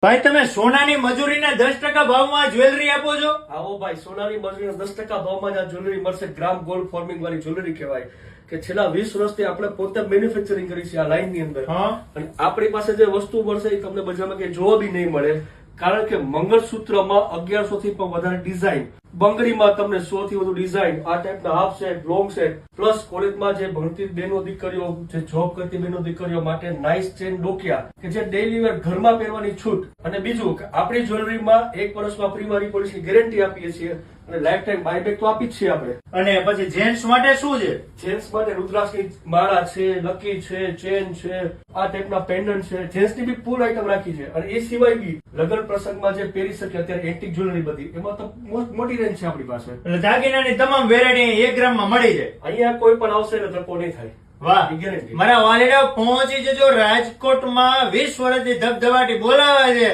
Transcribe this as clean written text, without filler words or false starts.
ભાઈ તમે સોનાની મજૂરીના 10% ભાવમાં જ્વેલરી આપો છો? આવો ભાઈ, સોનાની મજૂરીના 10% ભાવમાં જ આ જ્વેલરી મળશે. ગ્રામ ગોલ્ડ ફોર્મિંગ વાળી જ્વેલરી કહેવાય કે છેલ્લા 20 વર્ષથી આપણે પોતે મેન્યુફેક્ચરિંગ કરી છે આ લાઈન ની અંદર. અને આપણી પાસે જે વસ્તુ મળશે એ તમને બજારમાં ક્યાંય જોવા બી નહીં મળે. કારણ કે મંગળસૂત્રમાં 1100 થી પણ વધારે ડિઝાઇન, બંગડીમાં તમને 100 થી વધુ ડિઝાઇન, આ ટાઈપના half set, long set, plus કોલેજમાં જે ભણતી બહેનો દીકરીઓ, જે જોબ કરતી બહેનો દીકરીઓ માટે નાઇસ ચેન ડોકિયા કે જે ડેઈલી વેર ઘરમાં પહેરવાની છૂટ. અને બીજું કે આપણી જ્વેલરીમાં 1 વર્ષમાં પ્રી મારી પોલિશની ગેરંટી આપીએ છીએ અને લાઈફ ટાઈમ બાયબેક તો આપી જ છીએ આપણે. અને પછી જેન્ટ્સ માટે શું છે? જેન્ટ્સ માટે રુદ્રાક્ષની માળા છે, લકી છે, ચેન છે, આ ટાઈપના પેન્ડન્ટ છે. જેન્ટ્સની બી ફૂલ આઈટમ રાખી છે. અને એ સિવાય બી લગ્ન પ્રસંગમાં જે પહેરી શકે અત્યારે એન્ટિક જ્વેલરી બધી, એમાં તો મોટી રેન્જ છે આપણી પાસે. એટલે દાગીનાની તમામ વેરાયટી 1 ગ્રામમાં મળી જાય. અહીંયા કોઈ પણ આવશે ને ધક્કો નહીં થાય. વાહ, ગેરંટી. મારા વાલીડા પહોંચી જજો રાજકોટમાં 20 વર્ષથી ધબધબાટી બોલાવે છે.